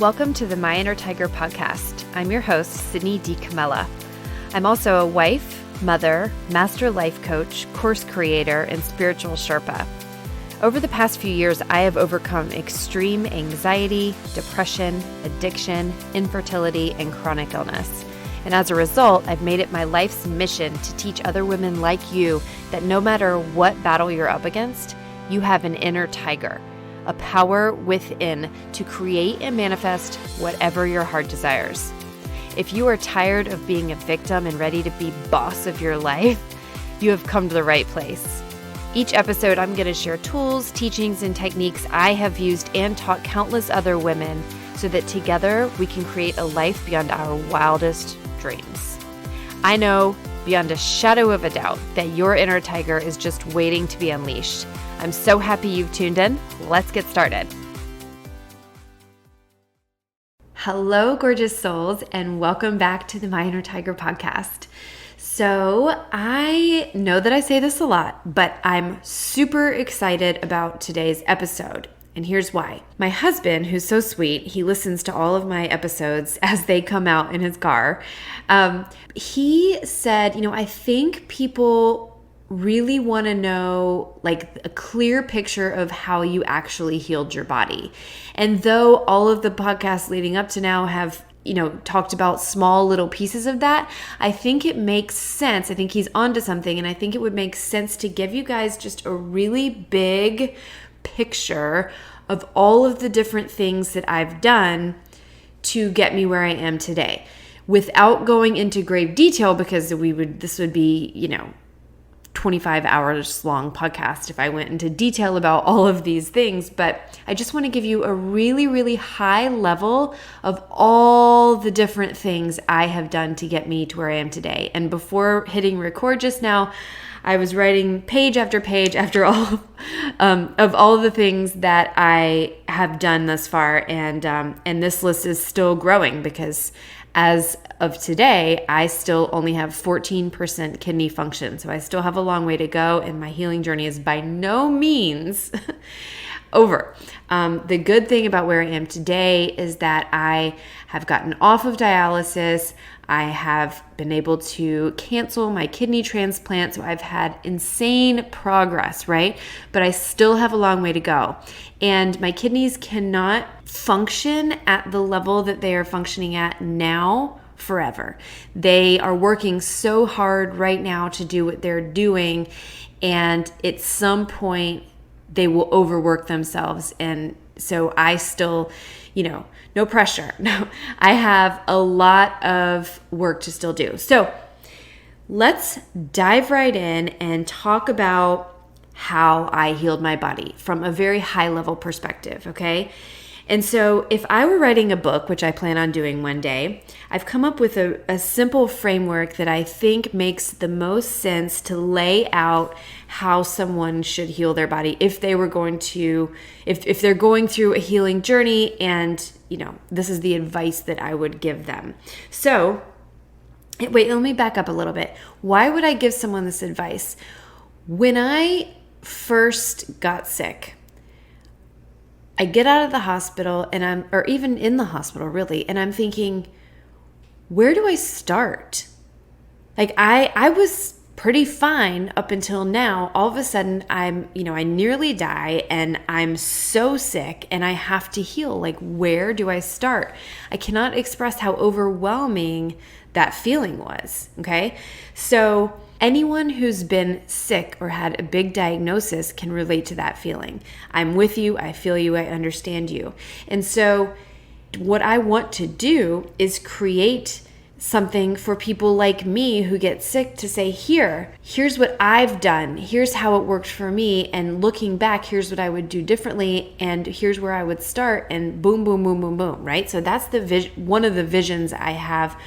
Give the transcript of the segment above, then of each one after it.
Welcome to the My Inner Tiger podcast. I'm your host, Sydney D. Camella. I'm also a wife, mother, master life coach, course creator, and spiritual Sherpa. Over the past few years, I have overcome extreme anxiety, depression, addiction, infertility, and chronic illness. And as a result, I've made it my life's mission to teach other women like you that no matter what battle you're up against, you have an inner tiger, a power within to create and manifest whatever your heart desires. If you are tired of being a victim and ready to be boss of your life, you have come to the right place. Each episode, I'm going to share tools, teachings, and techniques I have used and taught countless other women so that together we can create a life beyond our wildest dreams. I know beyond a shadow of a doubt that your inner tiger is just waiting to be unleashed. I'm so happy you've tuned in. Let's get started. Hello, gorgeous souls, and welcome back to the My Inner Tiger podcast. So I know that I say this a lot, but I'm super excited about today's episode. And here's why. My husband, who's so sweet, he listens to all of my episodes as they come out in his car. He said, I think people really want to know like a clear picture of how you actually healed your body. And though all of the podcasts leading up to now have talked about small little pieces of that, I think it makes sense. I think he's onto something, and I think it would make sense to give you guys just a really big picture of all of the different things that I've done to get me where I am today, without going into grave detail, because this would be 25 hours long podcast if I went into detail about all of these things. But I just want to give you a really, really high level of all the different things I have done to get me to where I am today. And before hitting record just now, I was writing page after page after all of all the things that I have done thus far. And this list is still growing because as of today, I still only have 14% kidney function. So I still have a long way to go, and my healing journey is by no means over. The good thing about where I am today is that I have gotten off of dialysis. I have been able to cancel my kidney transplant. So I've had insane progress, right? But I still have a long way to go. And my kidneys cannot function at the level that they are functioning at now forever. They are working so hard right now to do what they're doing. And at some point, they will overwork themselves. And so I still, no pressure. No, I have a lot of work to still do. So let's dive right in and talk about how I healed my body from a very high level perspective, okay? And so if I were writing a book, which I plan on doing one day, I've come up with a simple framework that I think makes the most sense to lay out how someone should heal their body if they were going to, if they're going through a healing journey, and, this is the advice that I would give them. So, wait, let me back up a little bit. Why would I give someone this advice? When I first got sick, I get out of the hospital or even in the hospital really, and I'm thinking, where do I start? Like I was pretty fine up until now. All of a sudden I nearly die and I'm so sick and I have to heal. Like, where do I start? I cannot express how overwhelming that feeling was. Okay. So anyone who's been sick or had a big diagnosis can relate to that feeling. I'm with you. I feel you. I understand you. And so what I want to do is create something for people like me who get sick to say, here's what I've done. Here's how it worked for me. And looking back, here's what I would do differently. And here's where I would start, and boom, boom, boom, boom, boom, right? So that's one of the visions I have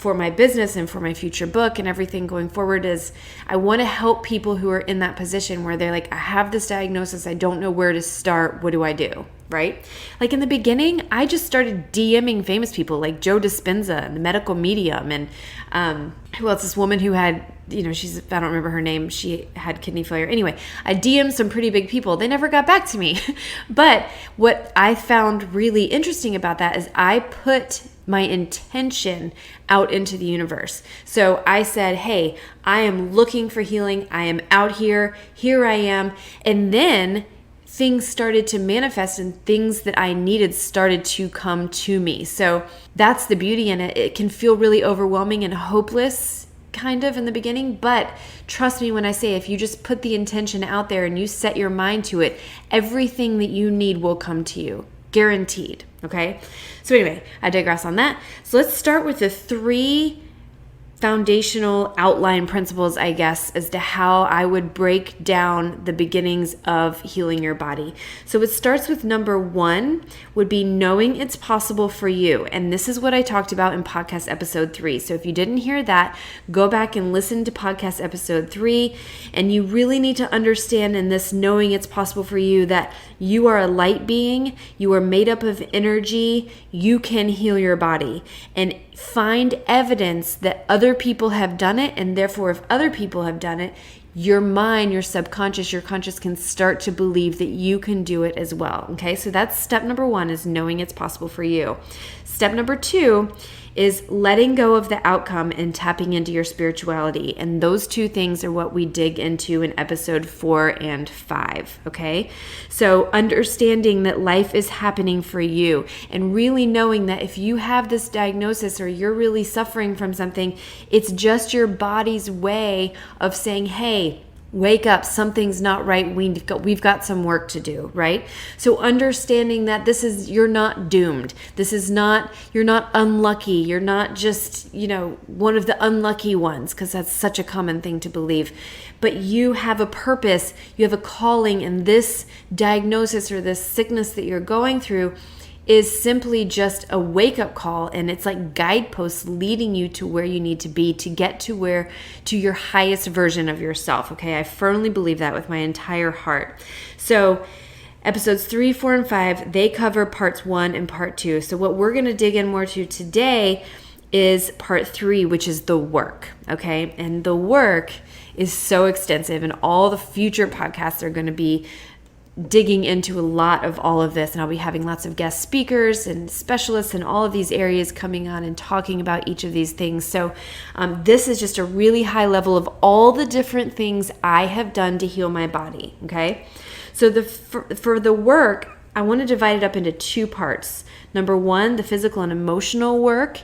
for my business and for my future book and everything going forward is I want to help people who are in that position where they're like, I have this diagnosis, I don't know where to start, what do I do? Right? Like in the beginning, I just started DMing famous people like Joe Dispenza and the medical medium and who else? This woman who had, I don't remember her name. She had kidney failure. Anyway, I DM'd some pretty big people. They never got back to me. But what I found really interesting about that is I put my intention out into the universe. So I said, hey, I am looking for healing. I am out here. Here I am. And then things started to manifest and things that I needed started to come to me. So that's the beauty in it. It can feel really overwhelming and hopeless kind of in the beginning, but trust me when I say if you just put the intention out there and you set your mind to it, everything that you need will come to you. Guaranteed. Okay? So anyway, I digress on that. So let's start with the 3 foundational outline principles, I guess, as to how I would break down the beginnings of healing your body. So it starts with number 1 would be knowing it's possible for you. And this is what I talked about in podcast episode 3. So if you didn't hear that, go back and listen to podcast episode 3. And you really need to understand in this knowing it's possible for you that you are a light being, you are made up of energy, you can heal your body. And find evidence that other people have done it, and therefore if other people have done it, your mind, your subconscious, your conscious can start to believe that you can do it as well. Okay, so that's step number 1 is knowing it's possible for you. Step number 2 is letting go of the outcome and tapping into your spirituality. And those 2 things are what we dig into in episode 4 and 5, okay? So understanding that life is happening for you and really knowing that if you have this diagnosis or you're really suffering from something, it's just your body's way of saying, hey, wake up, something's not right. We've got some work to do, right? So understanding that you're not doomed. You're not unlucky. You're not just, one of the unlucky ones, because that's such a common thing to believe. But you have a purpose, you have a calling, and this diagnosis or this sickness that you're going through is simply just a wake-up call, and it's like guideposts leading you to where you need to be to get to your highest version of yourself. Okay, I firmly believe that with my entire heart. So episodes 3, 4, and 5, they cover parts 1 and part 2. So what we're going to dig in more to today is part 3, which is the work. Okay, and the work is so extensive, and all the future podcasts are going to be digging into a lot of all of this, and I'll be having lots of guest speakers and specialists in all of these areas coming on and talking about each of these things. So this is just a really high level of all the different things I have done to heal my body. Okay, so for the work, I want to divide it up into 2 parts. Number 1, the physical and emotional work,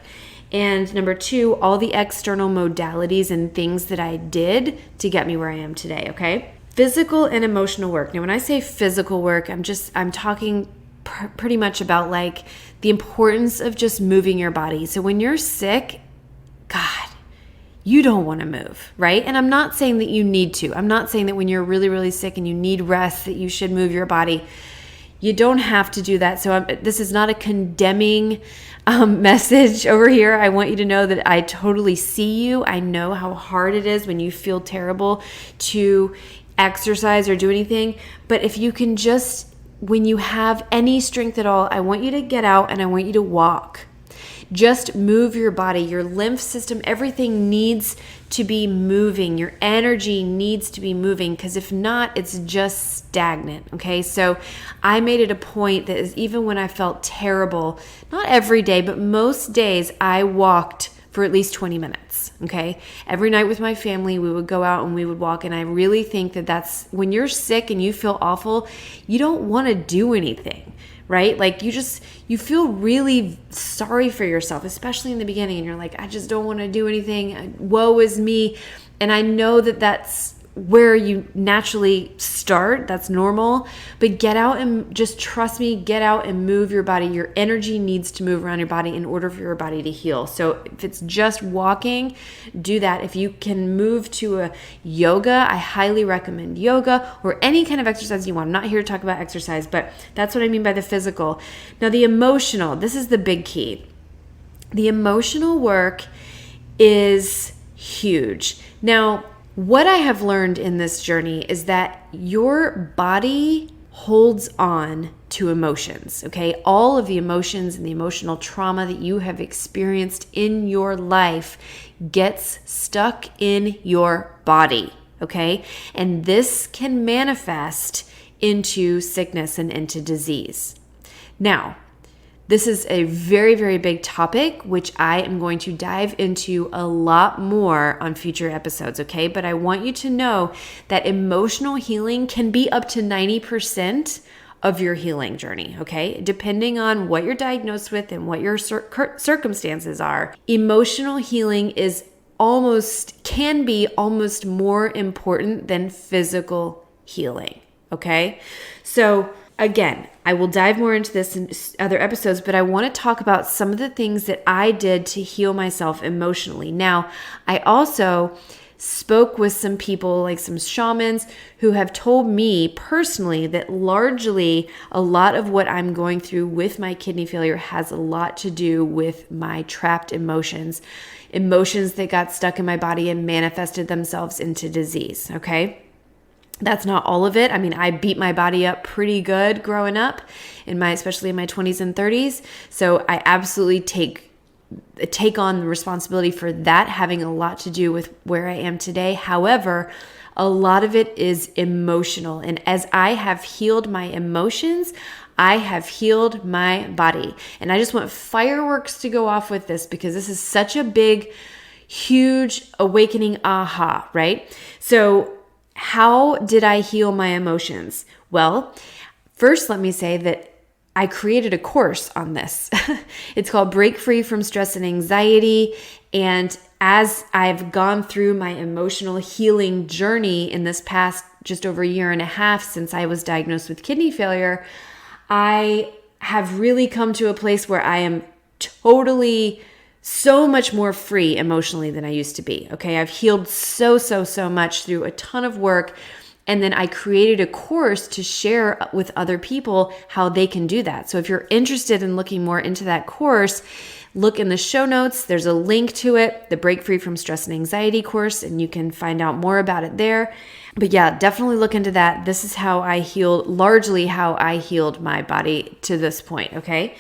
and number 2, all the external modalities and things that I did to get me where I am today. Okay. Physical and emotional work. Now, when I say physical work, I'm talking pretty much about like the importance of just moving your body. So when you're sick, God, you don't want to move, right? And I'm not saying that you need to. I'm not saying that when you're really, really sick and you need rest that you should move your body. You don't have to do that. So this is not a condemning message over here. I want you to know that I totally see you. I know how hard it is when you feel terrible to exercise or do anything, but if you can just, when you have any strength at all, I want you to get out and I want you to walk. Just move your body, your lymph system, everything needs to be moving. Your energy needs to be moving, because if not, it's just stagnant. Okay, so I made it a point that is, even when I felt terrible, not every day, but most days, I walked for at least 20 minutes, okay? Every night with my family, we would go out and we would walk, and I really think that that's, when you're sick and you feel awful, you don't want to do anything, right? Like you feel really sorry for yourself, especially in the beginning, and you're like, I just don't want to do anything, woe is me. And I know that that's where you naturally start. That's normal. But get out and just trust me, get out and move your body. Your energy needs to move around your body in order for your body to heal. So if it's just walking, do that. If you can move to a yoga, I highly recommend yoga or any kind of exercise you want. I'm not here to talk about exercise, but that's what I mean by the physical. Now the emotional, this is the big key. The emotional work is huge. Now, what I have learned in this journey is that your body holds on to emotions, okay? All of the emotions and the emotional trauma that you have experienced in your life gets stuck in your body, okay? And this can manifest into sickness and into disease. Now, this is a very, very big topic, which I am going to dive into a lot more on future episodes, okay? But I want you to know that emotional healing can be up to 90% of your healing journey, okay? Depending on what you're diagnosed with and what your circumstances are, emotional healing can be almost more important than physical healing, okay? So again, I will dive more into this in other episodes, but I want to talk about some of the things that I did to heal myself emotionally. Now, I also spoke with some people, like some shamans, who have told me personally that largely a lot of what I'm going through with my kidney failure has a lot to do with my trapped emotions that got stuck in my body and manifested themselves into disease, okay? That's not all of it. I mean, I beat my body up pretty good growing up, especially in my 20s and 30s. So I absolutely take on the responsibility for that having a lot to do with where I am today. However, a lot of it is emotional. And as I have healed my emotions, I have healed my body. And I just want fireworks to go off with this because this is such a big, huge awakening aha, right? So how did I heal my emotions? Well, first let me say that I created a course on this. It's called Break Free from Stress and Anxiety. And as I've gone through my emotional healing journey in this past just over a year and a half since I was diagnosed with kidney failure, I have really come to a place where I am totally so much more free emotionally than I used to be. Okay. I've healed so much through a ton of work. And then I created a course to share with other people how they can do that. So if you're interested in looking more into that course, look in the show notes. There's a link to it, the Break Free from Stress and Anxiety course, and you can find out more about it there. But yeah, definitely look into that. This is largely how I healed my body to this point. Okay.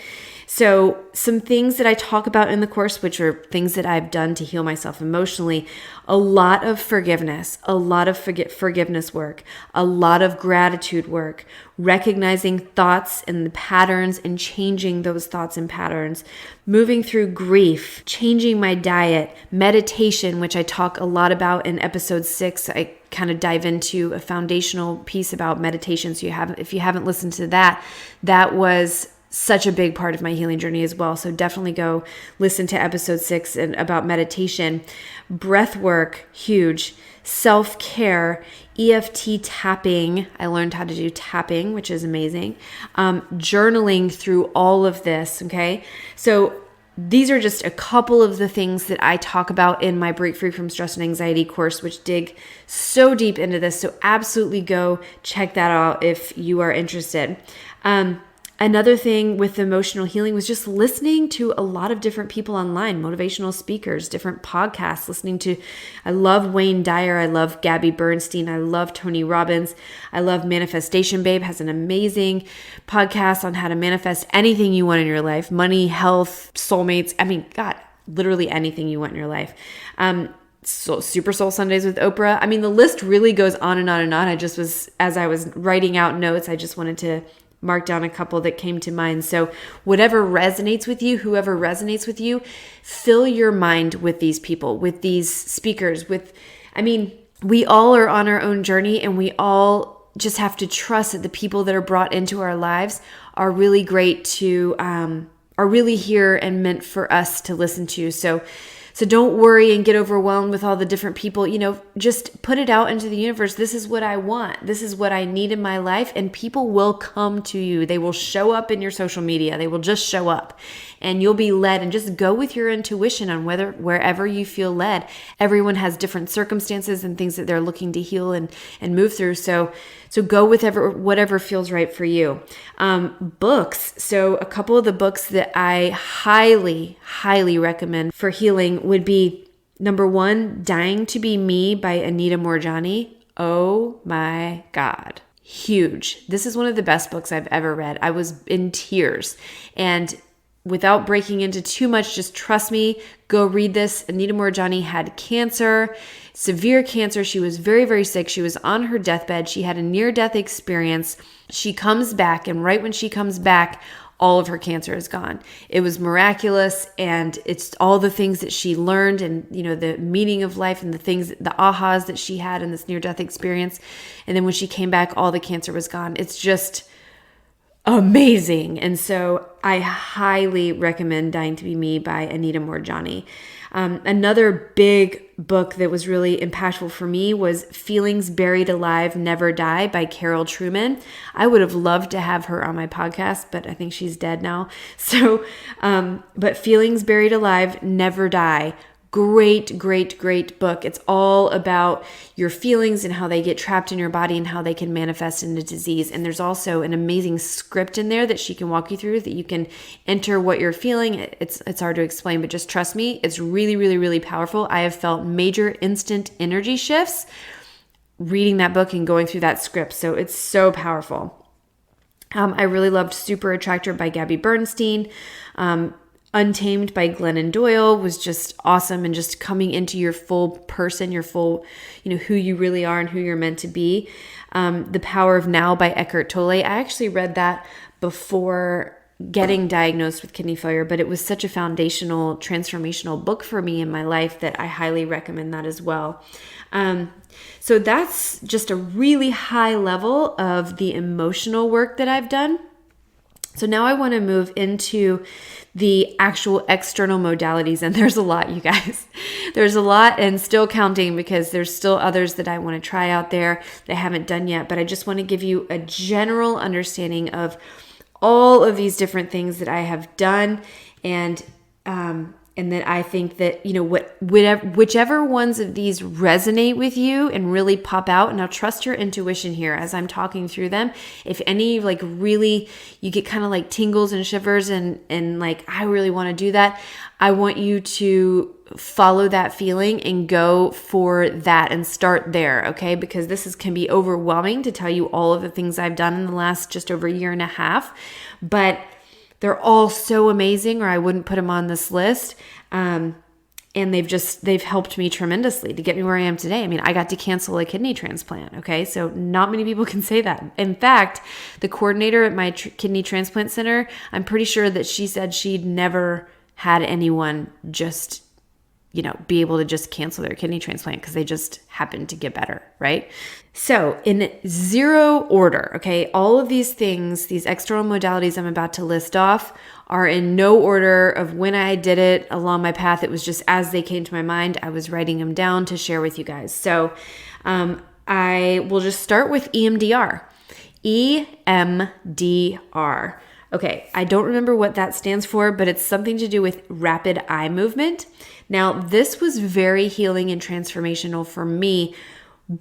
So some things that I talk about in the course, which are things that I've done to heal myself emotionally, a lot of forgiveness, a lot of forgiveness work, a lot of gratitude work, recognizing thoughts and the patterns and changing those thoughts and patterns, moving through grief, changing my diet, meditation, which I talk a lot about in episode 6. I kind of dive into a foundational piece about meditation. So if you haven't listened to that, that was such a big part of my healing journey as well. So definitely go listen to episode 6 and about meditation. Breath work, huge. Self-care, EFT tapping. I learned how to do tapping, which is amazing. Journaling through all of this, okay? So these are just a couple of the things that I talk about in my Break Free from Stress and Anxiety course, which dig so deep into this. So absolutely go check that out if you are interested. Another thing with emotional healing was just listening to a lot of different people online, motivational speakers, different podcasts, I love Wayne Dyer. I love Gabby Bernstein. I love Tony Robbins. I love Manifestation Babe, has an amazing podcast on how to manifest anything you want in your life, money, health, soulmates. I mean, God, literally anything you want in your life. Super Soul Sundays with Oprah. I mean, the list really goes on and on and on. As I was writing out notes, I just wanted to mark down a couple that came to mind. So whatever resonates with you, whoever resonates with you, fill your mind with these people, with these speakers, we all are on our own journey, and we all just have to trust that the people that are brought into our lives are really great are really here and meant for us to listen to. So don't worry and get overwhelmed with all the different people. Just put it out into the universe. This is what I want. This is what I need in my life. And people will come to you. They will show up in your social media. They will just show up, and you'll be led, and just go with your intuition on wherever you feel led. Everyone has different circumstances and things that they're looking to heal and move through. So go with whatever feels right for you. Books. So a couple of the books that I highly, highly recommend for healing would be Number 1, Dying to Be Me by Anita Moorjani. Oh my God. Huge. This is one of the best books I've ever read. I was in tears. And without breaking into too much, just trust me, go read this. Anita Moorjani had cancer, severe cancer. She was very, very sick. She was on her deathbed. She had a near-death experience. She comes back, and right when she comes back, all of her cancer is gone. It was miraculous, and it's all the things that she learned and, the meaning of life and the things, the ahas that she had in this near-death experience. And then when she came back, all the cancer was gone. It's just amazing. And so I highly recommend Dying to Be Me by Anita Moorjani. Another big book that was really impactful for me was Feelings Buried Alive Never Die by Carol Truman. I would have loved to have her on my podcast, but I think she's dead now. So, but Feelings Buried Alive Never Die. Great, great, great book. It's all about your feelings and how they get trapped in your body and how they can manifest into disease. And there's also an amazing script in there that she can walk you through, that you can enter what you're feeling. It's hard to explain, but just trust me, it's really, really, really powerful. I have felt major instant energy shifts reading that book and going through that script. So it's so powerful. I really loved Super Attractor by Gabby Bernstein. Untamed by Glennon Doyle was just awesome, and just coming into your full person, your full, who you really are and who you're meant to be. The Power of Now by Eckhart Tolle. I actually read that before getting diagnosed with kidney failure, but it was such a foundational, transformational book for me in my life that I highly recommend that as well. So that's just a really high level of the emotional work that I've done. So now I want to move into the actual external modalities, and there's a lot, you guys. There's a lot, and still counting, because there's still others that I want to try out there that I haven't done yet, but I just want to give you a general understanding of all of these different things that I have done, and that I think that, whichever ones of these resonate with you and really pop out, and now trust your intuition here as I'm talking through them. If any, really, you get kind of like tingles and shivers and I really want to do that, I want you to follow that feeling and go for that and start there, okay? Because this can be overwhelming to tell you all of the things I've done in the last just over a year and a half, but they're all so amazing, or I wouldn't put them on this list. And they've helped me tremendously to get me where I am today. I mean, I got to cancel a kidney transplant. Okay. So not many people can say that. In fact, the coordinator at my kidney transplant center, I'm pretty sure that she said she'd never had anyone just, be able to just cancel their kidney transplant because they just happened to get better. Right. So in zero order, okay, all of these things, these external modalities I'm about to list off, are in no order of when I did it along my path. It was just as they came to my mind, I was writing them down to share with you guys. So I will just start with EMDR. EMDR. Okay, I don't remember what that stands for, but it's something to do with rapid eye movement. Now, this was very healing and transformational for me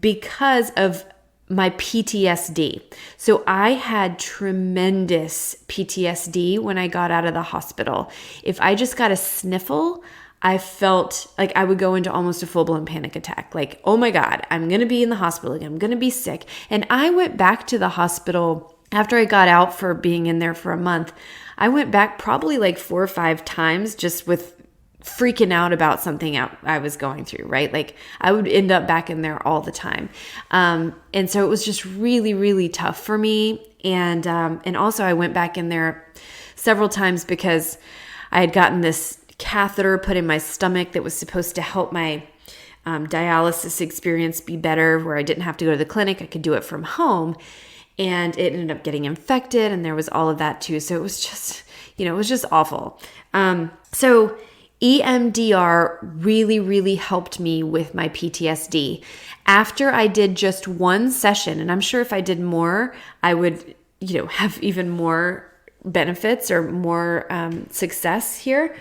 because of my PTSD. So I had tremendous PTSD when I got out of the hospital. If I just got a sniffle, I felt like I would go into almost a full-blown panic attack. Like, oh my God, I'm going to be in the hospital again. I'm going to be sick. And I went back to the hospital after I got out for being in there for a month. I went back probably like 4 or 5 times just with freaking out about something I was going through, right? Like I would end up back in there all the time. And so it was just really, really tough for me. And also I went back in there several times because I had gotten this catheter put in my stomach that was supposed to help my dialysis experience be better, where I didn't have to go to the clinic. I could do it from home. And it ended up getting infected, and there was all of that too. So it was just, it was just awful. So EMDR really, really helped me with my PTSD. After I did just one session, and I'm sure if I did more, I would, have even more benefits or more success here,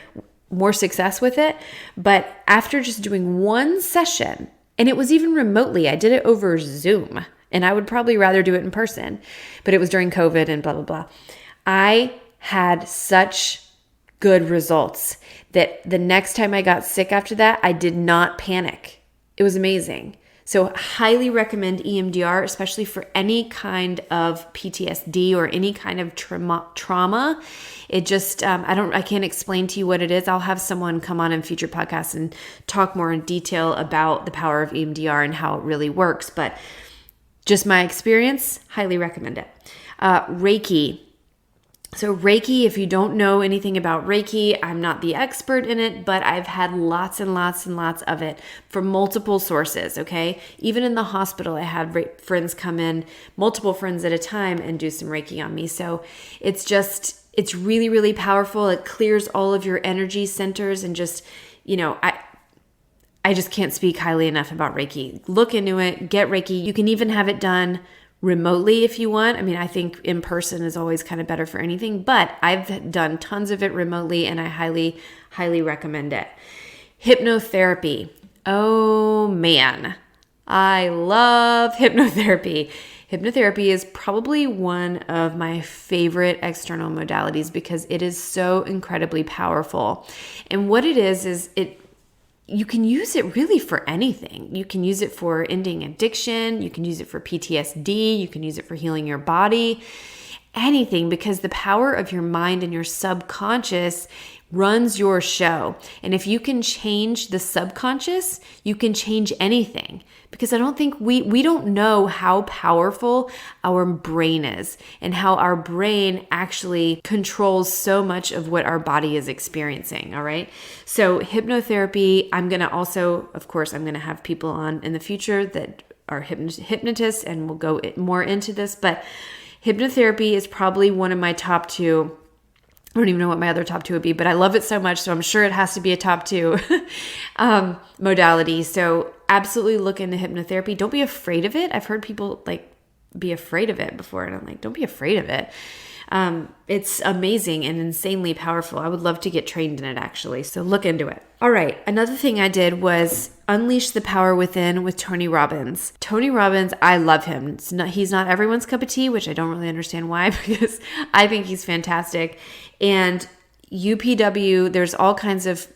more success with it. But after just doing one session, and it was even remotely, I did it over Zoom, and I would probably rather do it in person, but it was during COVID and blah, blah, blah. I had such good results. That the next time I got sick after that, I did not panic. It was amazing. So highly recommend EMDR, especially for any kind of PTSD or any kind of trauma. It just, I can't explain to you what it is. I'll have someone come on in future podcasts and talk more in detail about the power of EMDR and how it really works. But just my experience, highly recommend it. Reiki. So Reiki, if you don't know anything about Reiki, I'm not the expert in it, but I've had lots and lots and lots of it from multiple sources, okay? Even in the hospital, I had friends come in, multiple friends at a time, and do some Reiki on me. So it's really, really powerful. It clears all of your energy centers and just, I just can't speak highly enough about Reiki. Look into it, get Reiki. You can even have it done remotely if you want. I mean, I think in person is always kind of better for anything, but I've done tons of it remotely and I highly, highly recommend it. Hypnotherapy. Oh man, I love hypnotherapy. Hypnotherapy is probably one of my favorite external modalities because it is so incredibly powerful. And what it is you can use it really for anything. You can use it for ending addiction. You can use it for PTSD. You can use it for healing your body. Anything, because the power of your mind and your subconscious runs your show. And if you can change the subconscious, you can change anything. Because I don't think we don't know how powerful our brain is and how our brain actually controls so much of what our body is experiencing. All right. So hypnotherapy, I'm going to have people on in the future that are hypnotists, and we'll go more into this, but hypnotherapy is probably one of my top two. I don't even know what my other top two would be, but I love it so much, so I'm sure it has to be a top two modality. So absolutely look into hypnotherapy. Don't be afraid of it. I've heard people be afraid of it before, and I'm like, don't be afraid of it. It's amazing and insanely powerful. I would love to get trained in it, actually. So look into it. All right. Another thing I did was Unleash the Power Within with Tony Robbins. Tony Robbins, I love him. He's not everyone's cup of tea, which I don't really understand why, because I think he's fantastic. And UPW, there's all kinds of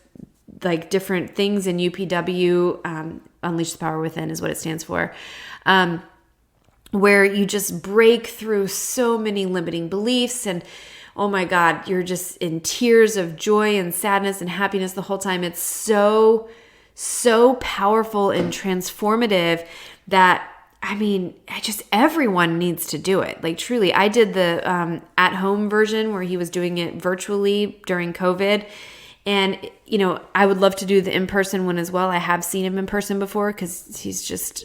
different things in UPW. Unleash the Power Within is what it stands for. Where you just break through so many limiting beliefs and, oh my God, you're just in tears of joy and sadness and happiness the whole time. It's so, so powerful and transformative that, everyone needs to do it. Truly, I did the at-home version where he was doing it virtually during COVID. And, I would love to do the in-person one as well. I have seen him in person before because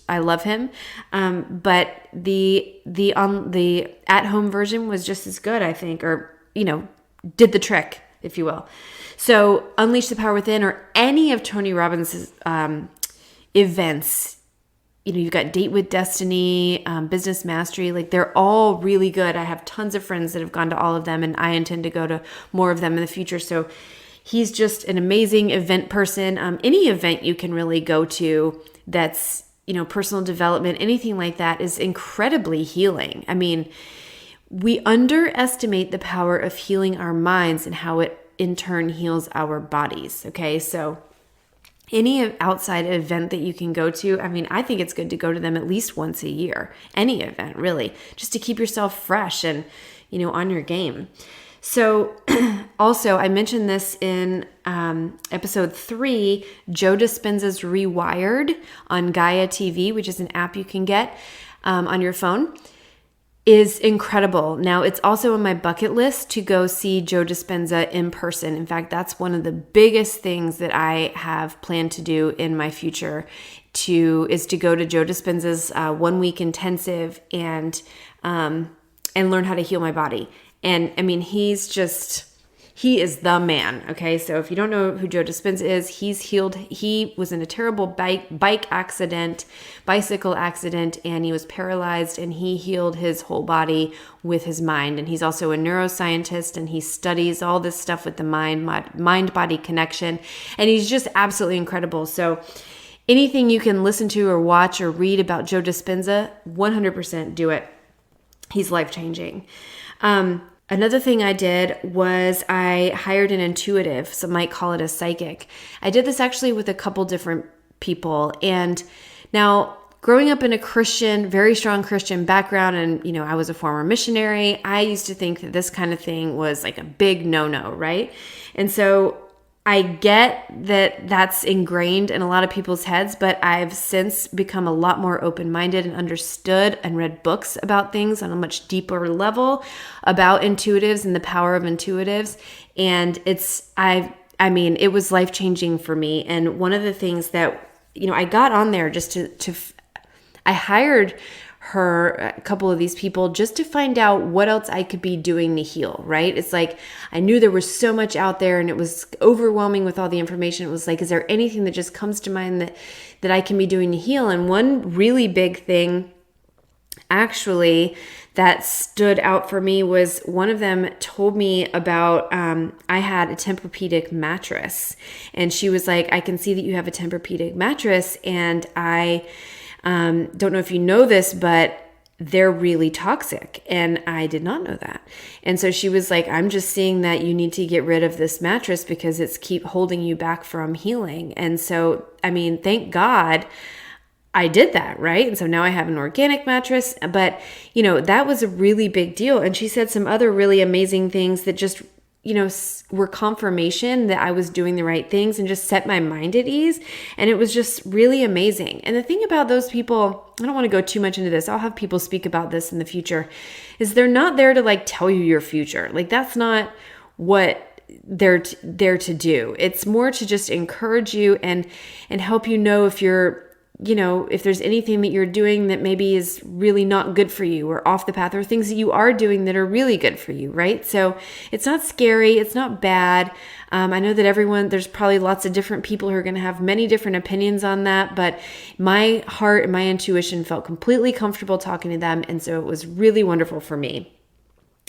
I love him. But the at-home version was just as good, I think, or, did the trick, if you will. So Unleash the Power Within or any of Tony Robbins' events, you've got Date with Destiny, Business Mastery, they're all really good. I have tons of friends that have gone to all of them, and I intend to go to more of them in the future. So he's just an amazing event person. Any event you can really go to that's, personal development, anything like that is incredibly healing. We underestimate the power of healing our minds and how it in turn heals our bodies. Okay. So any outside event that you can go to, I think it's good to go to them at least once a year. Any event, really, just to keep yourself fresh and, on your game. So also, I mentioned this in episode 3, Joe Dispenza's Rewired on Gaia TV, which is an app you can get on your phone, is incredible. Now, it's also on my bucket list to go see Joe Dispenza in person. In fact, that's one of the biggest things that I have planned to do in my future is to go to Joe Dispenza's 1-week intensive and learn how to heal my body. And he is the man. Okay. So if you don't know who Joe Dispenza is, he was in a terrible bicycle accident, and he was paralyzed, and he healed his whole body with his mind. And he's also a neuroscientist, and he studies all this stuff with the mind-body connection. And he's just absolutely incredible. So anything you can listen to or watch or read about Joe Dispenza, 100% do it. He's life-changing. Another thing I did was I hired an intuitive, some might call it a psychic. I did this actually with a couple different people. And now, growing up in a Christian, very strong Christian background, and I was a former missionary, I used to think that this kind of thing was like a big no-no, right? And so I get that that's ingrained in a lot of people's heads, but I've since become a lot more open-minded and understood and read books about things on a much deeper level about intuitives and the power of intuitives. And it was life-changing for me. And one of the things that, I got on there just I hired a couple of these people just to find out what else I could be doing to heal, right? It's like, I knew there was so much out there and it was overwhelming with all the information. It was like, is there anything that just comes to mind that I can be doing to heal? And one really big thing actually that stood out for me was one of them told me about, I had a Tempur-Pedic mattress, and she was like, I can see that you have a Tempur-Pedic mattress, and I don't know if you know this, but they're really toxic. And I did not know that. And so she was like, I'm just seeing that you need to get rid of this mattress because it's keep holding you back from healing. And so, thank God I did that, right? And so now I have an organic mattress, but that was a really big deal. And she said some other really amazing things that just were confirmation that I was doing the right things and just set my mind at ease. And it was just really amazing. And the thing about those people, I don't want to go too much into this, I'll have people speak about this in the future, is they're not there to like tell you your future. Like, that's not what they're there to do. It's more to just encourage you and help you know if you're, if there's anything that you're doing that maybe is really not good for you or off the path, or things that you are doing that are really good for you, right? So it's not scary. It's not bad. I know that there's probably lots of different people who are going to have many different opinions on that, but my heart and my intuition felt completely comfortable talking to them. And so it was really wonderful for me.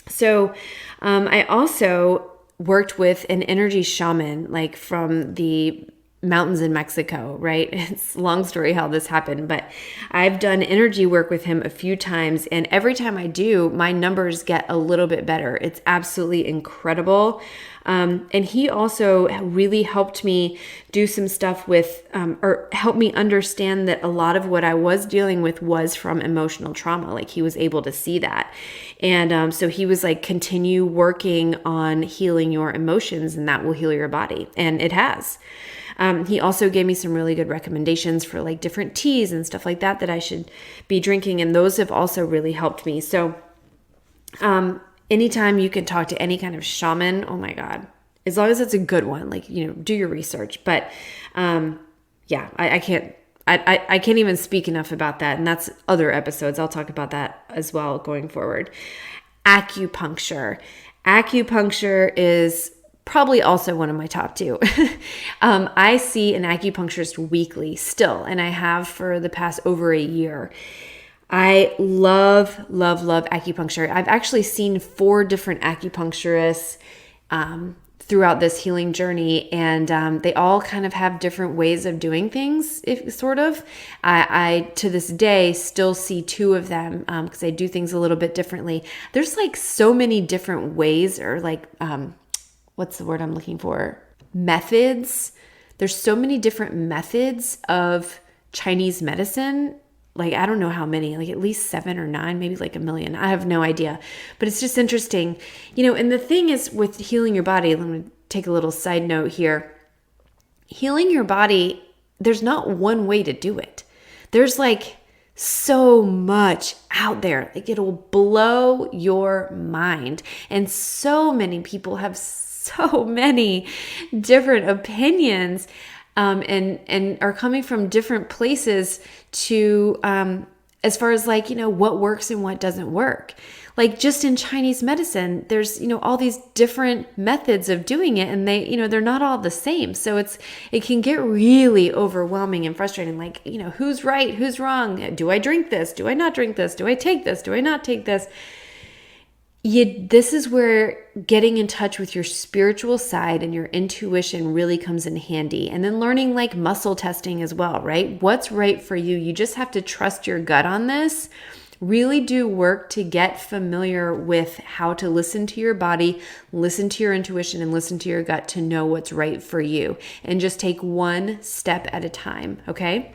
So I also worked with an energy shaman, like from the mountains in Mexico, right? It's a long story how this happened, but I've done energy work with him a few times, and every time I do, my numbers get a little bit better. It's absolutely incredible. And he also really helped me do some stuff with, or helped me understand that a lot of what I was dealing with was from emotional trauma. Like, he was able to see that. And so he was like, continue working on healing your emotions, and that will heal your body. And it has. He also gave me some really good recommendations for like different teas and stuff like that I should be drinking. And those have also really helped me. So anytime you can talk to any kind of shaman, oh my God, as long as it's a good one, like, do your research. But I can't even speak enough about that. And that's other episodes. I'll talk about that as well going forward. Acupuncture. Acupuncture is probably also one of my top two. I see an acupuncturist weekly still, and I have for the past over a year. I love, love, love acupuncture. I've actually seen 4 different acupuncturists throughout this healing journey, and they all kind of have different ways of doing things, I to this day still see 2 of them because they do things a little bit differently. There's like so many different ways, or like what's the word I'm looking for? Methods. There's so many different methods of Chinese medicine. Like, I don't know how many, like at least 7 or 9, maybe like 1 million. I have no idea, but it's just interesting, and the thing is with healing your body, let me take a little side note here. Healing your body, there's not one way to do it. There's like so much out there. Like, it'll blow your mind. And so many people have so many different opinions and are coming from different places to as far as like, what works and what doesn't work. Like, just in Chinese medicine, there's, all these different methods of doing it, and they, they're not all the same. So it can get really overwhelming and frustrating. Like, who's right? Who's wrong? Do I drink this? Do I not drink this? Do I take this? Do I not take this? This is where getting in touch with your spiritual side and your intuition really comes in handy. And then learning like muscle testing as well, right? What's right for you? You just have to trust your gut on this really do work to get familiar with how to listen to your body, listen to your intuition, and listen to your gut to know what's right for you. And just take one step at a time, okay?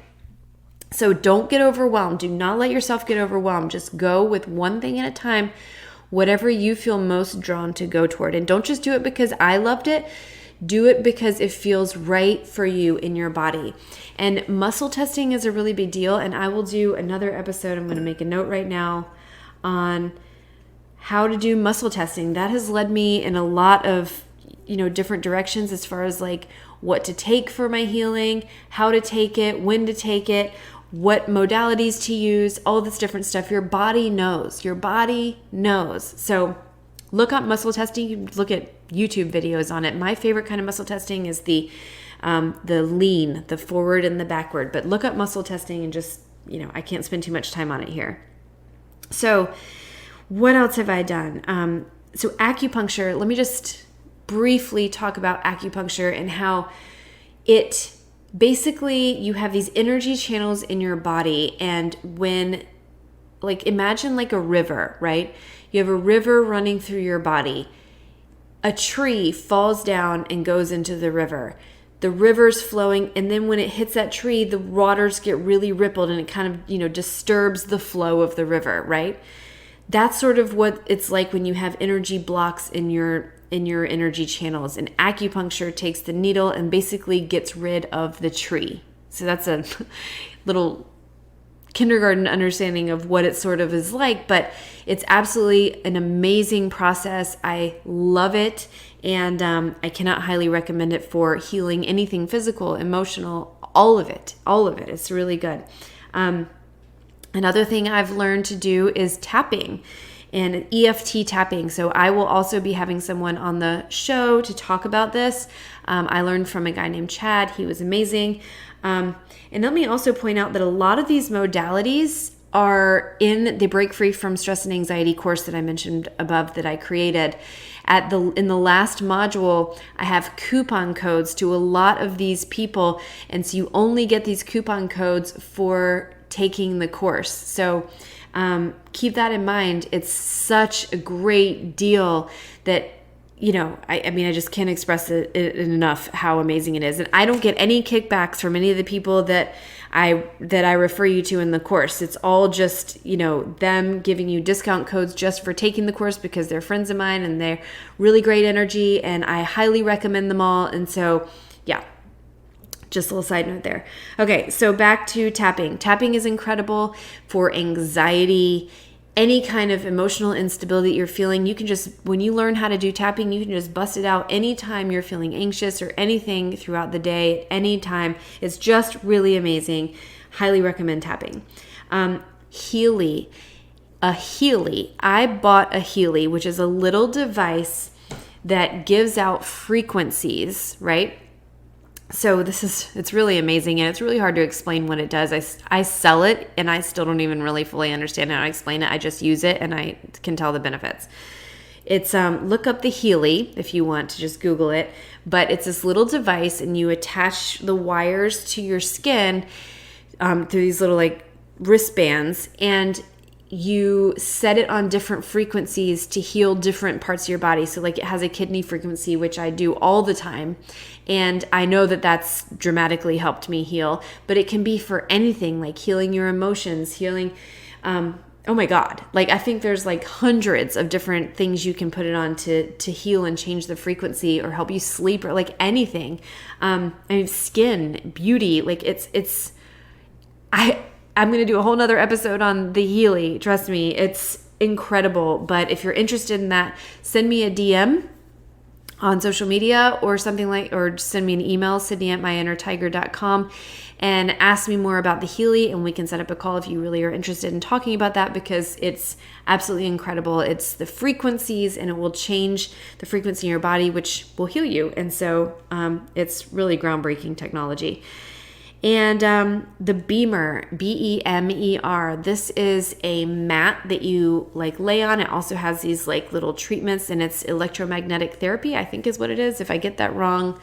So don't get overwhelmed. Do not let yourself get overwhelmed. Just go with one thing at a time, whatever you feel most drawn to go toward. And don't just do it because I loved it. Do it because it feels right for you in your body. And muscle testing is a really big deal. And I will do another episode. I'm going to make a note right now on how to do muscle testing. That has led me in a lot of, different directions as far as like what to take for my healing, how to take it, when to take it, what modalities to use, all this different stuff. Your body knows. Your body knows. So look up muscle testing. You can look at YouTube videos on it. My favorite kind of muscle testing is the lean, the forward and the backward. But look up muscle testing and just, I can't spend too much time on it here. So what else have I done? So acupuncture, let me just briefly talk about acupuncture and how it basically, you have these energy channels in your body, and imagine like a river, right? You have a river running through your body. A tree falls down and goes into the river. The river's flowing, and then when it hits that tree, the waters get really rippled, and it kind of, disturbs the flow of the river, right? That's sort of what it's like when you have energy blocks in your energy channels. And acupuncture takes the needle and basically gets rid of the tree. So that's a little kindergarten understanding of what it sort of is like, but it's absolutely an amazing process. I love it, and I cannot highly recommend it for healing anything physical, emotional, all of it. It's really good. Another thing I've learned to do is tapping and EFT tapping. So I will also be having someone on the show to talk about this. I learned from a guy named Chad. He was amazing. And let me also point out that a lot of these modalities are in the Break Free from Stress and Anxiety course that I mentioned above that I created. In the last module, I have coupon codes to a lot of these people. And so you only get these coupon codes for taking the course. So keep that in mind. It's such a great deal that, I just can't express it enough how amazing it is. And I don't get any kickbacks from any of the people that I refer you to in the course. It's all just, them giving you discount codes just for taking the course because they're friends of mine and they're really great energy, and I highly recommend them all. And so, yeah. Just a little side note there. Okay, so back to tapping. Tapping is incredible for anxiety, any kind of emotional instability that you're feeling. You can just, when you learn how to do tapping, you can just bust it out anytime you're feeling anxious or anything throughout the day, at any time. It's just really amazing. Highly recommend tapping. Healy. I bought a Healy, which is a little device that gives out frequencies, right? So it's really amazing, and it's really hard to explain what it does. I sell it, and I still don't even really fully understand how to explain it. I just use it, and I can tell the benefits. It's look up the Healy if you want to just Google it. But it's this little device, and you attach the wires to your skin through these little wristbands, and you set it on different frequencies to heal different parts of your body. So it has a kidney frequency, which I do all the time. And I know that that's dramatically helped me heal, but it can be for anything, like healing your emotions, healing, oh my God. I think there's hundreds of different things you can put it on to heal and change the frequency or help you sleep or anything. Skin, beauty, I'm going to do a whole nother episode on the Healy. Trust me, it's incredible. But if you're interested in that, send me a DM on social media or something or send me an email, sydney@myinnertiger.com, and ask me more about the Healy, and we can set up a call if you really are interested in talking about that, because it's absolutely incredible. It's the frequencies, and it will change the frequency in your body, which will heal you. And so it's really groundbreaking technology. And the Beamer, Bemer, this is a mat that you lay on. It also has these little treatments, and it's electromagnetic therapy, I think is what it is. If I get that wrong,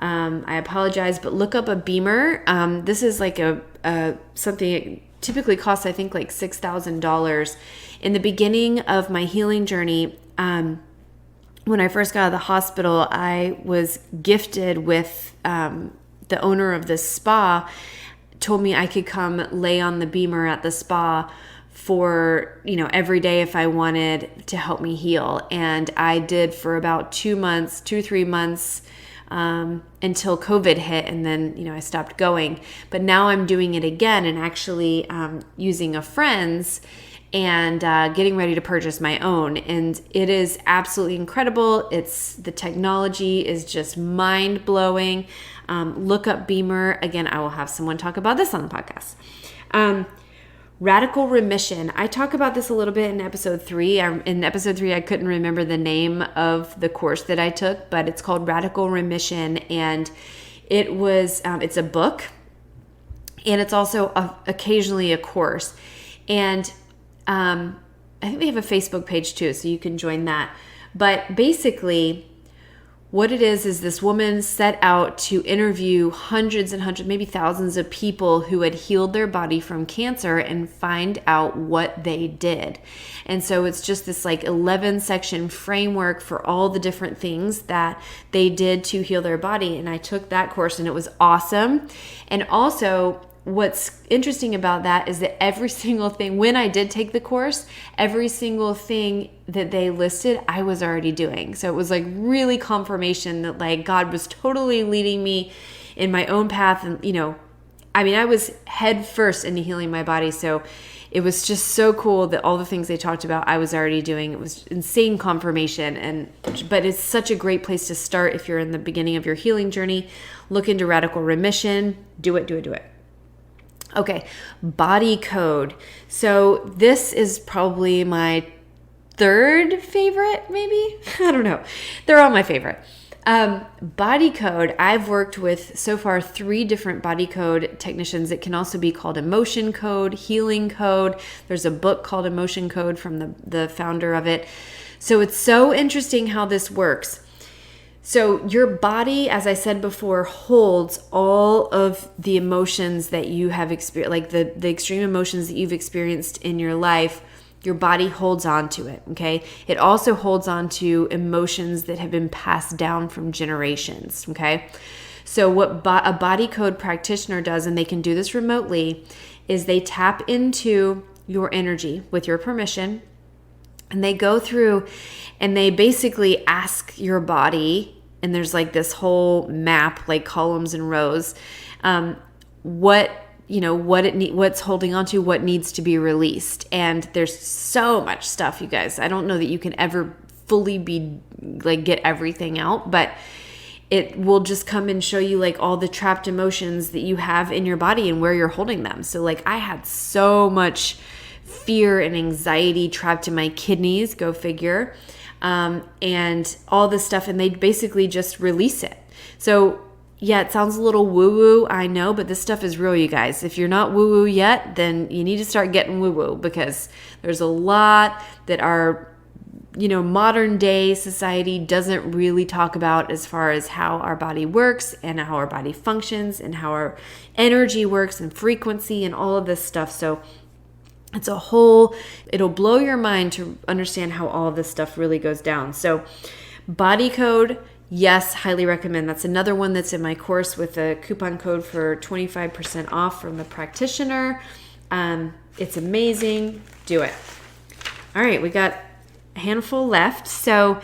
I apologize, but look up a Beamer. This is a something typically costs, I think, like $6,000. In the beginning of my healing journey, when I first got out of the hospital, I was gifted with the owner of this spa told me I could come lay on the beamer at the spa for, every day if I wanted, to help me heal. And I did for about 3 months, until COVID hit. And then, I stopped going. But now I'm doing it again and actually using a friend's and getting ready to purchase my own. And it is absolutely incredible. The technology is just mind blowing. Look up Beamer. Again, I will have someone talk about this on the podcast. Radical Remission. I talk about this a little bit in episode 3. In episode 3, I couldn't remember the name of the course that I took, but it's called Radical Remission. And it was, it's a book, and it's also occasionally a course. And I think they have a Facebook page too, so you can join that. But basically, what it is this woman set out to interview hundreds and hundreds, maybe thousands of people who had healed their body from cancer and find out what they did. And so it's just this like 11-section framework for all the different things that they did to heal their body. And I took that course and it was awesome. And also, what's interesting about that is that every single thing, when I did take the course, every single thing that they listed, I was already doing. So it was like really confirmation that like God was totally leading me in my own path. And, I was head first into healing my body. So it was just so cool that all the things they talked about, I was already doing. It was insane confirmation. But it's such a great place to start if you're in the beginning of your healing journey. Look into Radical Remission. Do it. Okay, body code. So this is probably my third favorite, maybe? I don't know. They're all my favorite. Body code. I've worked with so far 3 different body code technicians. It can also be called emotion code, healing code. There's a book called Emotion Code from the founder of it. So it's so interesting how this works. So your body, as I said before, holds all of the emotions that you have experienced, like the extreme emotions that you've experienced in your life. Your body holds on to it, okay? It also holds on to emotions that have been passed down from generations, okay? So what a body code practitioner does, and they can do this remotely, is they tap into your energy with your permission, and they go through and they basically ask your body, and there's like this whole map, like columns and rows, what's holding on to, what needs to be released. And there's so much stuff, you guys. I don't know that you can ever fully get everything out, but it will just come and show you like all the trapped emotions that you have in your body and where you're holding them. So like I had so much fear and anxiety trapped in my kidneys, go figure. And all this stuff, and they basically just release it. So yeah, it sounds a little woo-woo, I know, but this stuff is real, you guys. If you're not woo-woo yet, then you need to start getting woo-woo, because there's a lot that our, modern day society doesn't really talk about as far as how our body works and how our body functions and how our energy works and frequency and all of this stuff. So it'll blow your mind to understand how all of this stuff really goes down. So body code, yes, highly recommend. That's another one that's in my course with a coupon code for 25% off from the Practitioner. It's amazing. Do it. All right, we got a handful left. So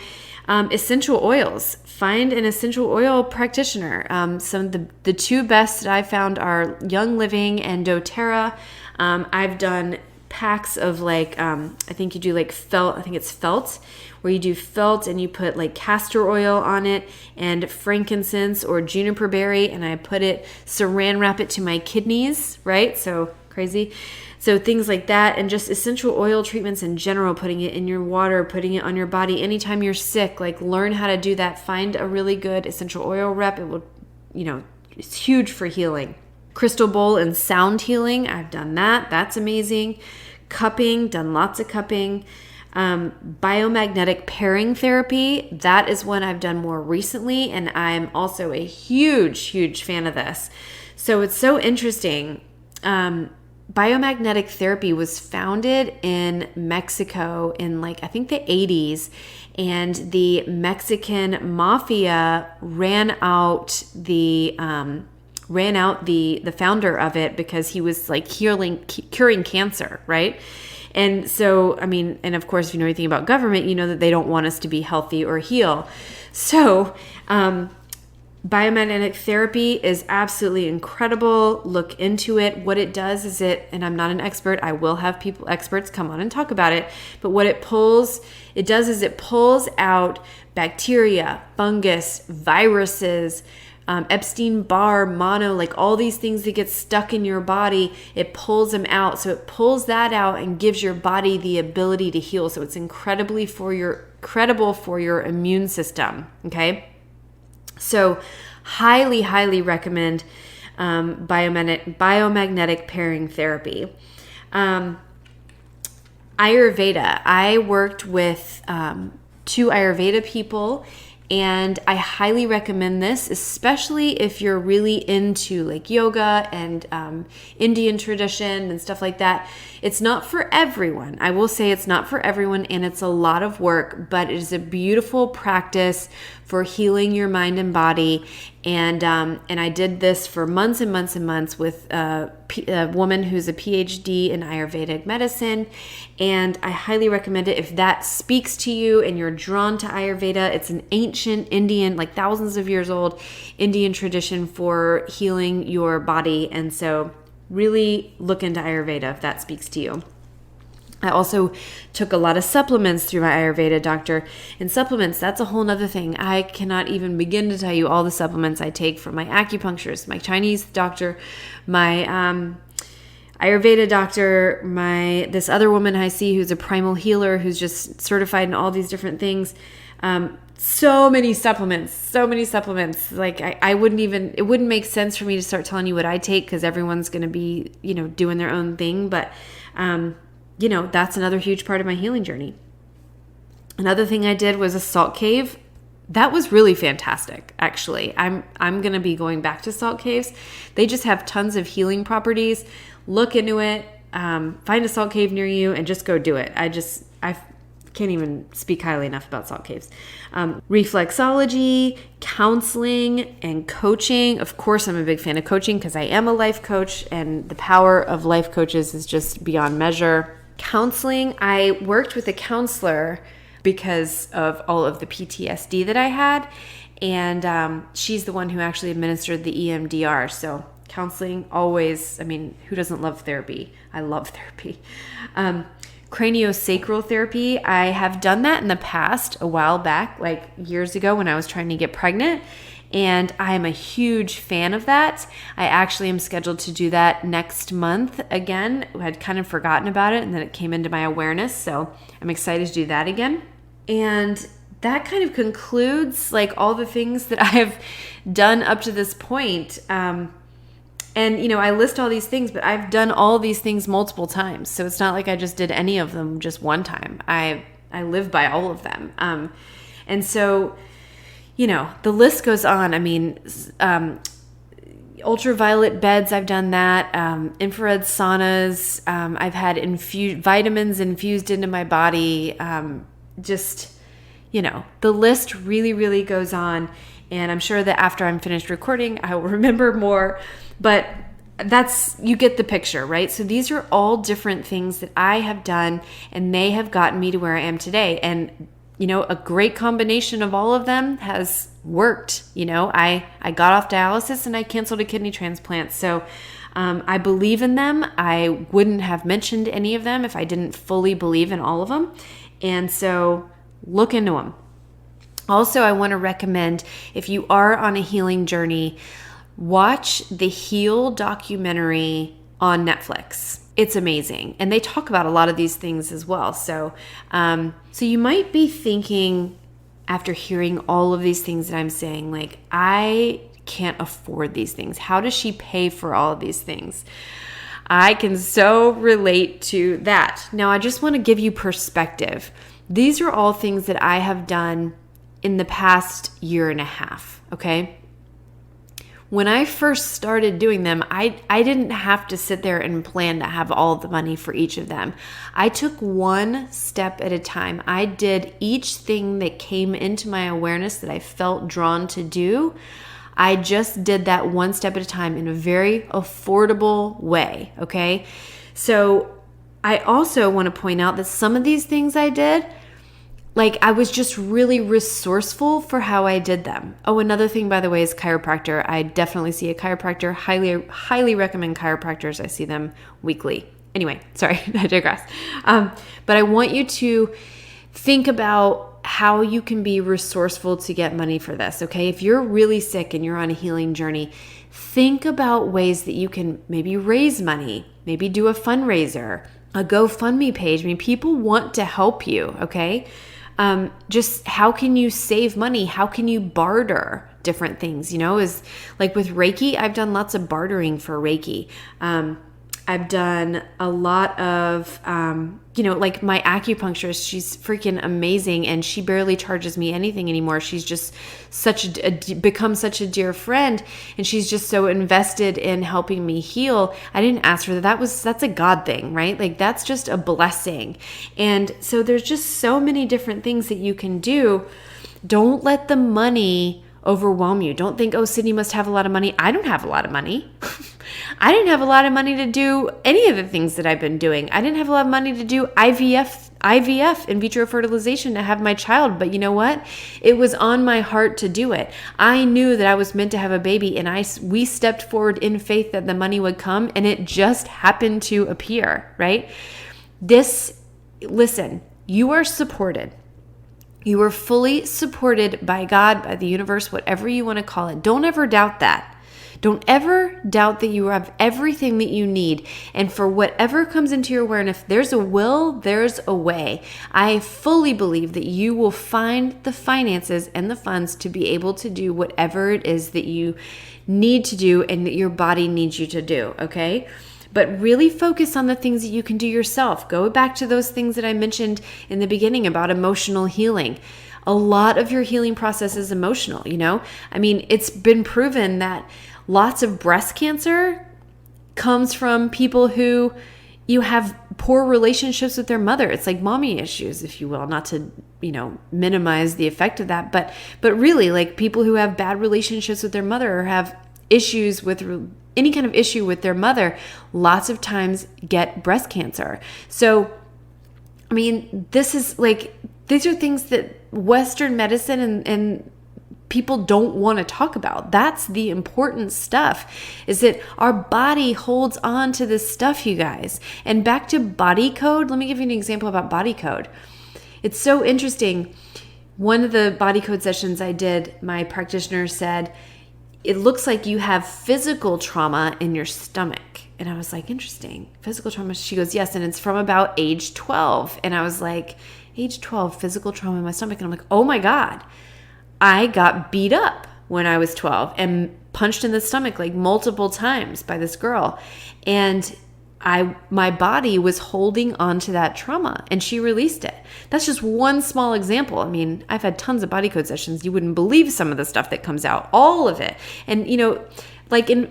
essential oils. Find an essential oil practitioner. Some of the 2 best that I found are Young Living and doTERRA. I've done packs of I think you do like felt, I think it's felt, where you do felt and you put like castor oil on it and frankincense or juniper berry, and I saran wrap it to my kidneys, right? So crazy. So things like that, and just essential oil treatments in general, putting it in your water, putting it on your body anytime you're sick, like learn how to do that. Find a really good essential oil rep. It will, it's huge for healing. Crystal bowl and sound healing. I've done that. That's amazing. Cupping, done lots of cupping. Biomagnetic pairing therapy. That is one I've done more recently, and I'm also a huge, huge fan of this. So it's so interesting. Biomagnetic Therapy was founded in Mexico in I think the 80s, and the Mexican mafia ran out the founder of it because he was curing cancer, right? And so, and of course, if you know anything about government, you know that they don't want us to be healthy or heal. So, Biomagnetic Therapy is absolutely incredible. Look into it. What it does is and I'm not an expert, I will have experts come on and talk about it, but what it pulls out bacteria, fungus, viruses, Epstein-Barr, mono, all these things that get stuck in your body, it pulls them out. So it pulls that out and gives your body the ability to heal. So it's incredible for your immune system, okay? So highly, highly recommend biomagnetic pairing therapy. Ayurveda. I worked with 2 Ayurveda people, and I highly recommend this, especially if you're really into yoga and Indian tradition and stuff like that. It's not for everyone. I will say it's not for everyone, and it's a lot of work, but it is a beautiful practice for healing your mind and body. And I did this for months and months and months with a woman who's a PhD in Ayurvedic medicine, and I highly recommend it if that speaks to you and you're drawn to Ayurveda. It's an ancient Indian, thousands of years old Indian tradition for healing your body, and so really look into Ayurveda if that speaks to you. I also took a lot of supplements through my Ayurveda doctor. And supplements, that's a whole nother thing. I cannot even begin to tell you all the supplements I take from my acupuncturist, my Chinese doctor, my Ayurveda doctor, this other woman I see who's a primal healer who's just certified in all these different things. So many supplements. I wouldn't it wouldn't make sense for me to start telling you what I take because everyone's going to be, doing their own thing. But, that's another huge part of my healing journey. Another thing I did was a salt cave. That was really fantastic, actually. I'm going to be going back to salt caves. They just have tons of healing properties. Look into it. Find a salt cave near you and just go do it. I can't even speak highly enough about salt caves. Reflexology, counseling, and coaching. Of course, I'm a big fan of coaching because I am a life coach, and the power of life coaches is just beyond measure. Counseling, I worked with a counselor because of all of the PTSD that I had, and she's the one who actually administered the EMDR. So counseling, always, who doesn't love therapy? I love therapy. Craniosacral Therapy, I have done that in the past, a while back, years ago when I was trying to get pregnant, and I am a huge fan of that. I actually am scheduled to do that next month again. I had kind of forgotten about it, and then it came into my awareness, so I'm excited to do that again. And that kind of concludes all the things that I have done up to this point. And, I list all these things, but I've done all these things multiple times. So it's not like I just did any of them just one time. I live by all of them. And so, the list goes on. Ultraviolet beds, I've done that. Infrared saunas. I've had vitamins infused into my body. The list really, really goes on. And I'm sure that after I'm finished recording, I will remember more. But you get the picture, right? So these are all different things that I have done, and they have gotten me to where I am today. And, a great combination of all of them has worked. I got off dialysis and I canceled a kidney transplant. So I believe in them. I wouldn't have mentioned any of them if I didn't fully believe in all of them. And so look into them. Also, I want to recommend, if you are on a healing journey, watch the Heal documentary on Netflix. It's amazing. And they talk about a lot of these things as well. So you might be thinking, after hearing all of these things that I'm saying, I can't afford these things. How does she pay for all of these things? I can so relate to that. Now, I just want to give you perspective. These are all things that I have done in the past year and a half, okay? when I first started doing them, I didn't have to sit there and plan to have all the money for each of them. I took one step at a time. I did each thing that came into my awareness that I felt drawn to do. I just did that one step at a time in a very affordable way, okay? So I also want to point out that some of these things I did, like I was just really resourceful for how I did them. Oh, another thing, by the way, is chiropractor. I definitely see a chiropractor. Highly recommend chiropractors. I see them weekly. Anyway, sorry, I digress. But I want you to think about how you can be resourceful to get money for this, okay? If you're really sick and you're on a healing journey, think about ways that you can maybe raise money, maybe do a fundraiser, a GoFundMe page. I mean, people want to help you, okay? Just how can you save money? How can you barter different things? Is like with Reiki, I've done lots of bartering for Reiki. I've done a lot of, like my acupuncturist, she's freaking amazing and she barely charges me anything anymore. She's just become such a dear friend and she's just so invested in helping me heal. I didn't ask for that. That's a God thing, right? Like that's just a blessing. And so there's just so many different things that you can do. Don't let the money overwhelm you. Don't think, oh, Sydney must have a lot of money. I don't have a lot of money. I didn't have a lot of money to do any of the things that I've been doing. I didn't have a lot of money to do IVF, in vitro fertilization, to have my child. But you know what? It was on my heart to do it. I knew that I was meant to have a baby, and we stepped forward in faith that the money would come, and it just happened to appear, right? Listen, you are supported. You are fully supported by God, by the universe, whatever you want to call it. Don't ever doubt that. Don't ever doubt that you have everything that you need. And for whatever comes into your awareness, if there's a will, there's a way. I fully believe that you will find the finances and the funds to be able to do whatever it is that you need to do and that your body needs you to do, okay? But really focus on the things that you can do yourself. Go back to those things that I mentioned in the beginning about emotional healing. A lot of your healing process is emotional, I mean, it's been proven that lots of breast cancer comes from people who you have poor relationships with their mother. It's like mommy issues, if you will, not to, minimize the effect of that. But really, like people who have bad relationships with their mother or have issues with any kind of issue with their mother, lots of times get breast cancer. So, I mean, these are things that Western medicine and people don't want to talk about. That's the important stuff, is that our body holds on to this stuff, you guys. And back to body code, let me give you an example about body code. It's so interesting. One of the body code sessions I did, my practitioner said, it looks like you have physical trauma in your stomach. And I was like, interesting. Physical trauma? She goes, yes, and it's from about age 12. And I was like, age 12, physical trauma in my stomach. And I'm like, oh my God. I got beat up when I was 12 and punched in the stomach like multiple times by this girl. And my body was holding on to that trauma and she released it. That's just one small example. I mean, I've had tons of body code sessions. You wouldn't believe some of the stuff that comes out, all of it. And,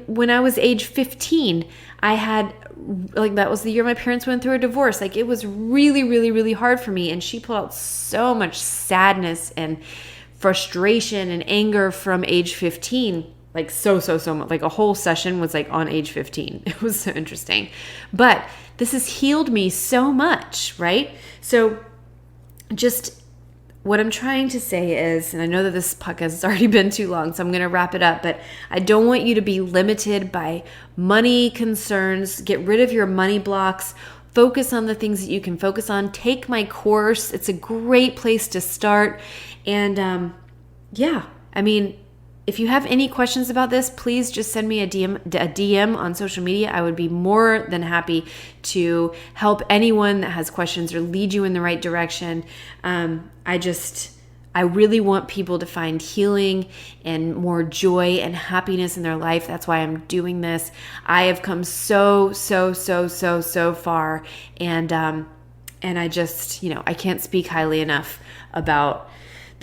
when I was age 15, I had, that was the year my parents went through a divorce. Like it was really, really, really hard for me. And she pulled out so much sadness and frustration and anger from age 15, like so much. Like a whole session was like on age 15. It was so interesting. But this has healed me so much, right? So just what I'm trying to say is, and I know that this podcast has already been too long, so I'm going to wrap it up, but I don't want you to be limited by money concerns. Get rid of your money blocks. Focus on the things that you can focus on. Take my course. It's a great place to start. And if you have any questions about this, please just send me a DM on social media. I would be more than happy to help anyone that has questions or lead you in the right direction. I really want people to find healing and more joy and happiness in their life. That's why I'm doing this. I have come so far. And I just, I can't speak highly enough about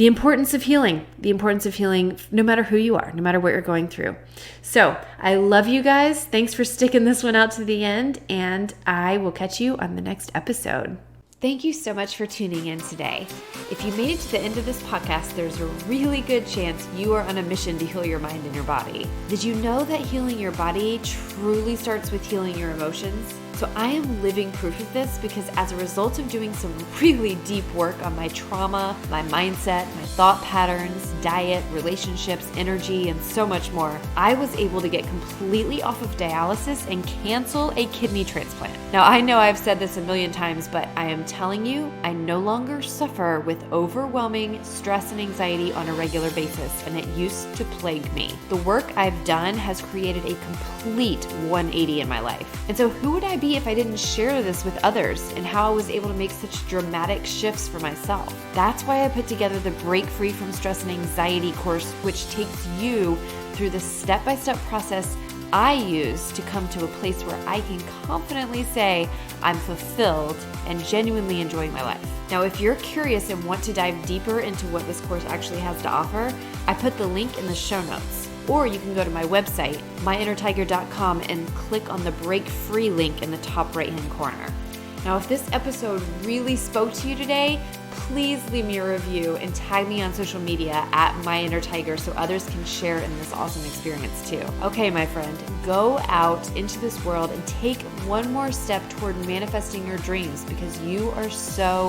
the importance of healing no matter who you are, no matter what you're going through. So I love you guys. Thanks for sticking this one out to the end, and I will catch you on the next episode. Thank you so much for tuning in today. If you made it to the end of this podcast, there's a really good chance you are on a mission to heal your mind and your body. Did you know that healing your body truly starts with healing your emotions? So I am living proof of this because as a result of doing some really deep work on my trauma, my mindset, my thought patterns, diet, relationships, energy, and so much more, I was able to get completely off of dialysis and cancel a kidney transplant. Now, I know I've said this a million times, but I am telling you, I no longer suffer with overwhelming stress and anxiety on a regular basis, and it used to plague me. The work I've done has created a complete 180 in my life. And so who would I be if I didn't share this with others and how I was able to make such dramatic shifts for myself? That's why I put together the Break Free from Stress and Anxiety course, which takes you through the step-by-step process I use to come to a place where I can confidently say I'm fulfilled and genuinely enjoying my life. Now, if you're curious and want to dive deeper into what this course actually has to offer, I put the link in the show notes. Or you can go to my website, myinnertiger.com, and click on the Break Free link in the top right-hand corner. Now, if this episode really spoke to you today, please leave me a review and tag me on social media at myinnertiger so others can share in this awesome experience too. Okay, my friend, go out into this world and take one more step toward manifesting your dreams because you are so